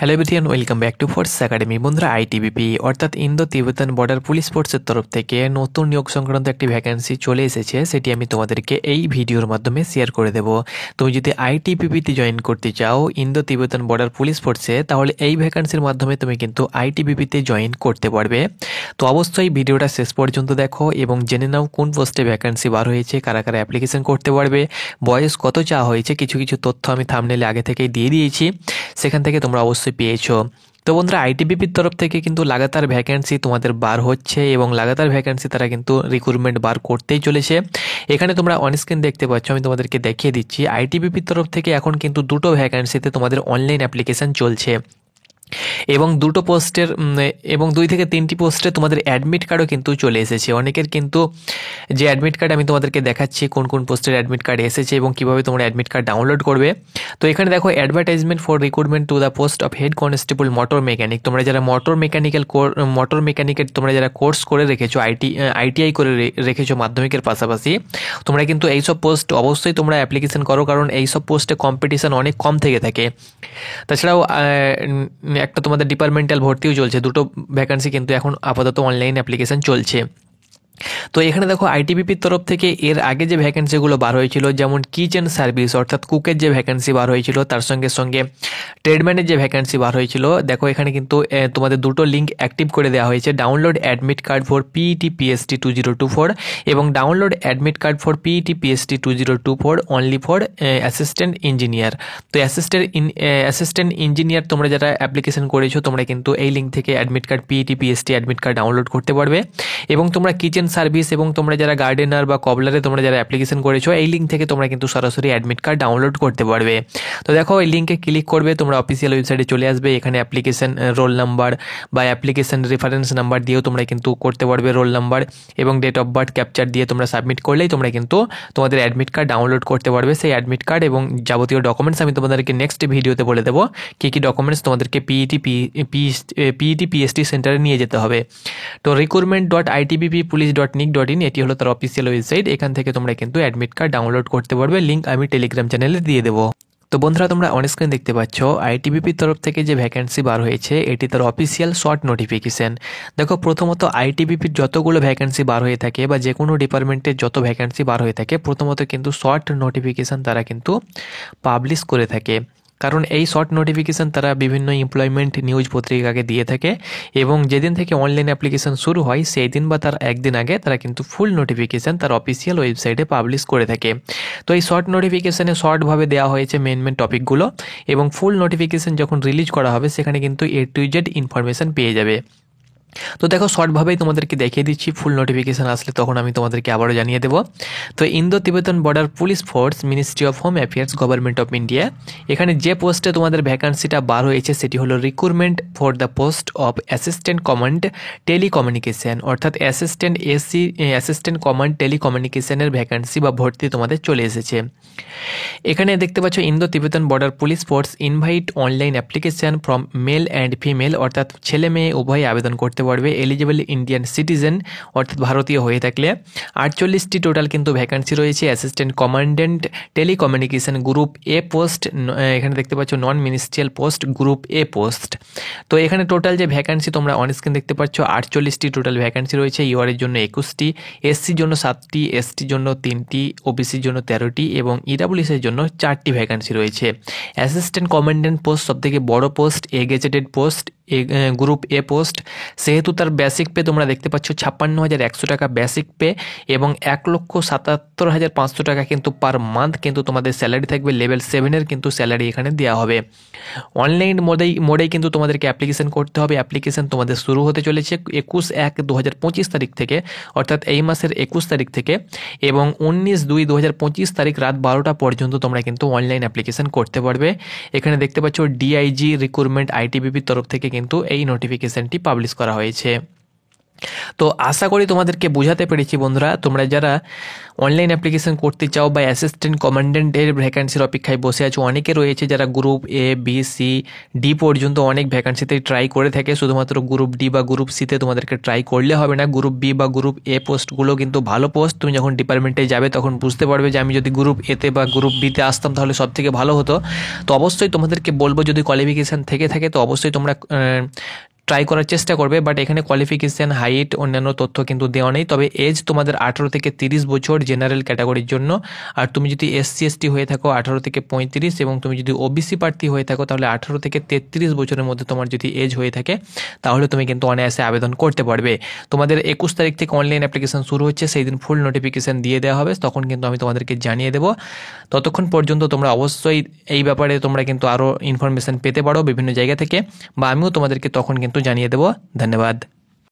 Hello everyone, welcome back to force academy. বন্ধুরা, ITBP অর্থাৎ Indo তিব্বতান border police ফোর্সের তরফ থেকে নতুন নিয়োগ সংক্রান্ত একটি ভ্যাকেন্সি চলে এসেছে। সেটি আমি তোমাদেরকে এই ভিডিওর মাধ্যমে শেয়ার করে দেব। তুমি যদি আইটিবিপিতে জয়েন করতে চাও ইন্দো তিব্বতান বর্ডার পুলিশ ফোর্সে, তাহলে এই ভ্যাকেন্সির মাধ্যমে তুমি কিন্তু আইটিবিপিতে জয়েন করতে পারবে। তো অবশ্যই ভিডিওটা শেষ পর্যন্ত দেখো এবং জেনে নাও কোন পোস্টে ভ্যাকেন্সি বার হয়েছে, কারা কারা অ্যাপ্লিকেশন করতে পারবে, বয়স কত চাওয়া হয়েছে, কিছু কিছু তথ্য আমি থাম্বনেলে আগে থেকেই দিয়ে দিয়েছি, সেখান থেকে তোমরা অবশ্যই পেয়েছো। তো বন্ধুরা, আইটিবিপির তরফ থেকে কিন্তু লাগাতার ভ্যাকেন্সি তোমাদের বার হচ্ছে এবং লাগাতার ভ্যাকেন্সি তারা কিন্তু রিক্রুটমেন্ট বার করতেই চলেছে। এখানে তোমরা অনস্ক্রিন দেখতে পাচ্ছ, আমি তোমাদেরকে দেখিয়ে দিচ্ছি। আইটিবিপির তরফ থেকে এখন কিন্তু দুটো ভ্যাকেন্সিতে তোমাদের অনলাইন অ্যাপ্লিকেশন চলছে এবং দুটো পোস্টের এবং 2 থেকে 3টি পোস্টে তোমাদের অ্যাডমিট কার্ডও কিন্তু চলে এসেছে। অনেকের কিন্তু যে অ্যাডমিট কার্ড আমি তোমাদেরকে দেখাচ্ছি কোন কোন পোস্টের অ্যাডমিট কার্ড এসেছে এবং কীভাবে তোমরা অ্যাডমিট কার্ড ডাউনলোড করবে। তো এখানে দেখো, advertisement for recruitment to the post of head constable motor mechanic. তোমরা যারা মোটর মেকানিকের তোমরা যারা কোর্স করে রেখেছো, আইটিআই করে রেখেছো মাধ্যমিকের পাশাপাশি, তোমরা কিন্তু এইসব পোস্ট অবশ্যই তোমরা অ্যাপ্লিকেশন করো, কারণ এইসব পোস্টে কম্পিটিশন অনেক কম থেকে থাকে। তাছাড়াও একটা তোমাদের ডিপার্টমেন্টাল ভর্তিও চলছে। দুটো ভ্যাকেন্সি কিন্তু এখন আপাতত অনলাইন অ্যাপ্লিকেশন চলছে। তো এখানে দেখো, আইটিবিপির তরফ থেকে এর আগে যে ভ্যাকেন্সিগুলো বার হয়েছিল, যেমন কিচেন সার্ভিস অর্থাৎ কুকের যে ভ্যাকেন্সি বার হয়েছিল, তার সঙ্গে সঙ্গে ট্রেডম্যানের যে ভ্যাকেন্সি বার হয়েছিল, দেখো এখানে কিন্তু তোমাদের দুটো লিঙ্ক অ্যাক্টিভ করে দেওয়া হয়েছে। Download admit card for PET PST 2024 এবং download admit card for PET PST 2024 only for assistant engineer. তো অ্যাসিস্ট্যান্ট ইঞ্জিনিয়ার তোমরা যারা অ্যাপ্লিকেশন করেছো, তোমরা কিন্তু এই লিঙ্ক থেকে admit card PET PST admit card download করতে পারবে। এবং তোমরা কিচেন সার্ভিস এবং তোমরা যারা গার্ডেনার বা কবলারে তোমরা যারা অ্যাপ্লিকেশন করেছো, এই লিঙ্ক থেকে তোমরা কিন্তু সরাসরি অ্যাডমিট কার্ড ডাউনলোড করতে পারবে। তো দেখো, এই লিঙ্কে ক্লিক করবে, তোমরা অফিসিয়াল ওয়েবসাইটে চলে আসবে। এখানে অ্যাপ্লিকেশন রোল নাম্বার বা অ্যাপ্লিকেশন রেফারেন্স নাম্বার দিয়েও তোমরা কিন্তু করতে পারবে। রোল নাম্বার এবং ডেট অফ বার্থ ক্যাপচার দিয়ে তোমরা সাবমিট করলেই তোমরা কিন্তু তোমাদের অ্যাডমিট কার্ড ডাউনলোড করতে পারবে। সেই অ্যাডমিট কার্ড এবং যাবতীয় ডকুমেন্টস আমি তোমাদেরকে নেক্সট ভিডিওতে বলে দেবো কী কী ডকুমেন্টস তোমাদেরকে পিইটি পিএসটি সেন্টারে নিয়ে যেতে হবে। তো recruitment.itbppolice.nic.in এটি হলো তার অফিসিয়াল ওয়েবসাইট। এখান থেকে তোমরা কিন্তু অ্যাডমিট কার্ড ডাউনলোড করতে পারবে। লিঙ্ক আমি টেলিগ্রাম চ্যানেলে দিয়ে দেবো। তো বন্ধুরা, তোমরা অনস্ক্রিন দেখতে পাচ্ছ আইটিবিপির তরফ থেকে যে ভ্যাকেন্সি বার হয়েছে, এটি তার অফিসিয়াল শর্ট নোটিফিকেশান। দেখো, প্রথমত আইটিবিপির যতগুলো ভ্যাকেন্সি বার হয়ে থাকে বা যে কোনো ডিপার্টমেন্টের যত ভ্যাকেন্সি বার হয়ে থাকে, প্রথমত কিন্তু শর্ট নোটিফিকেশান তারা কিন্তু পাবলিশ করে থাকে। কারণ এই শর্ট নোটিফিকেশান তারা বিভিন্ন এমপ্লয়মেন্ট নিউজ পত্রিকাকে দিয়ে থাকে এবং যেদিন থেকে অনলাইন অ্যাপ্লিকেশান শুরু হয় সেই দিন বা তার একদিন আগে তারা কিন্তু ফুল নোটিফিকেশান তার অফিসিয়াল ওয়েবসাইটে পাবলিশ করে থাকে। তো এই শর্ট নোটিফিকেশানে শর্টভাবে দেওয়া হয়েছে মেন টপিকগুলো এবং ফুল নোটিফিকেশান যখন রিলিজ করা হবে সেখানে কিন্তু A to Z ইনফরমেশান পেয়ে যাবে। তো দেখো, শর্টভাবেই তোমাদেরকে দেখিয়ে দিচ্ছি, ফুল নোটিফিকেশান আসলে তখন আমি তোমাদেরকে আবারও জানিয়ে দেবো। তো Indo তিব্বতান border police force, ministry of home affairs, government of India, এখানে যে পোস্টে তোমাদের ভ্যাকান্সিটা বার হয়েছে সেটি হলো recruitment for the post of assistant command telecommunication অর্থাৎ অ্যাসিস্ট্যান্ট কমান্ড টেলিকমিউনিকেশানের ভ্যাকান্সি বা ভর্তি তোমাদের চলে এসেছে। এখানে দেখতে পাচ্ছ, Indo তিব্বতান border police force invite online application from male and female অর্থাৎ ছেলে মেয়ে উভয় আবেদন করতে পারবে। এলিজিবল ইন্ডিয়ান সিটিজেন অর্থাৎ ভারতীয় হয়ে থাকলে। 48টি টোটাল কিন্তু ভ্যাকান্সি রয়েছে। অ্যাসিস্ট্যান্ট কমান্ডেন্ট টেলিকমিউনিকেশান গ্রুপ এ পোস্ট, এখানে দেখতে পাচ্ছ নন মিনিস্ট্রিয়াল পোস্ট গ্রুপ এ পোস্ট। তো এখানে টোটাল যে ভ্যাকান্সি তোমরা অনস্ক্রিন দেখতে পাচ্ছ 48টি টোটাল ভ্যাকান্সি রয়েছে। ইউআরের জন্য 21টি, এসসির জন্য 7টি, এসটির জন্য 3টি, ওবিসির জন্য 13টি এবং ইডাব্লিউএসের জন্য 4টি ভ্যাকান্সি রয়েছে। অ্যাসিস্ট্যান্ট কমান্ডেন্ট পোস্ট সবথেকে বড় পোস্ট, এ গেজেটেড পোস্ট, গ্রুপ এ পোস্ট, সেহেতু তার বেসিক পে তোমরা দেখতে পাচ্ছ 56,100 টাকা বেসিক পে এবং 1,77,500 টাকা কিন্তু পার মান্থ কিন্তু তোমাদের স্যালারি থাকবে। লেভেল 7-এর কিন্তু স্যালারি এখানে দেওয়া হবে। অনলাইন মোডেই কিন্তু তোমাদেরকে অ্যাপ্লিকেশন করতে হবে। অ্যাপ্লিকেশন তোমাদের শুরু হতে চলেছে 21/1/2025 তারিখ থেকে, অর্থাৎ এই মাসের 21 তারিখ থেকে, এবং 19/2/2025 তারিখ রাত 12টা পর্যন্ত তোমরা কিন্তু অনলাইন অ্যাপ্লিকেশন করতে পারবে। এখানে দেখতে পাচ্ছ ডিআইজি রিক্রুটমেন্ট আইটিবিপির তরফ থেকে কিন্তু এই নোটিফিকেশনটি পাবলিশ করা হয়েছে। তো আশা করি তোমাদেরকে বোঝাতে পেরেছি বন্ধুরা। তোমরা যারা অনলাইন অ্যাপ্লিকেশন করতে চাও বা অ্যাসিস্ট্যান্ট কমান্ড্যান্টের ভ্যাকান্সির অপেক্ষায় বসে আছো, অনেকে রয়েছে যারা group A B C D পর্যন্ত অনেক ভ্যাকান্সিতে ট্রাই করে থাকে। শুধুমাত্র গ্রুপ ডি বা গ্রুপ সিতে তোমাদেরকে ট্রাই করলে হবে না, গ্রুপ বি বা গ্রুপ এ পোস্টগুলো কিন্তু ভালো পোস্ট। তুমি যখন ডিপার্টমেন্টে যাবে তখন বুঝতে পারবে যে আমি যদি গ্রুপ এতে বা গ্রুপ বিতে আসতাম তাহলে সব থেকে ভালো হতো। তো অবশ্যই তোমাদেরকে বলবো, যদি কোয়ালিফিকেশান থেকে থাকে তো অবশ্যই তোমরা ট্রাই করার চেষ্টা করবে। বাট এখানে কোয়ালিফিকেশান, হাইট, অন্যান্য তথ্য কিন্তু দেওয়া নেই। তবে এজ তোমাদের 18 থেকে 30 বছর জেনারেল ক্যাটাগরির জন্য। আর তুমি যদি এসসি এসটি হয়ে থাকো 18 থেকে 35, এবং তুমি যদি ওবিসি প্রার্থী হয়ে থাকো তাহলে 18 থেকে 33 বছরের মধ্যে তোমার যদি এজ হয়ে থাকে তাহলে তুমি কিন্তু অনায়াসে আবেদন করতে পারবে। তোমাদের 21 তারিখ থেকে অনলাইন অ্যাপ্লিকেশন শুরু হচ্ছে, সেই দিন ফুল নোটিফিকেশান দিয়ে দেওয়া হবে, তখন কিন্তু আমি তোমাদেরকে জানিয়ে দেবো। ততক্ষণ পর্যন্ত তোমরা অবশ্যই এই ব্যাপারে তোমরা কিন্তু আরও ইনফরমেশান পেতে পারো বিভিন্ন জায়গা থেকে, বা আমিও তোমাদেরকে তখন কিন্তু জানিয়ে দেবো। ধন্যবাদ।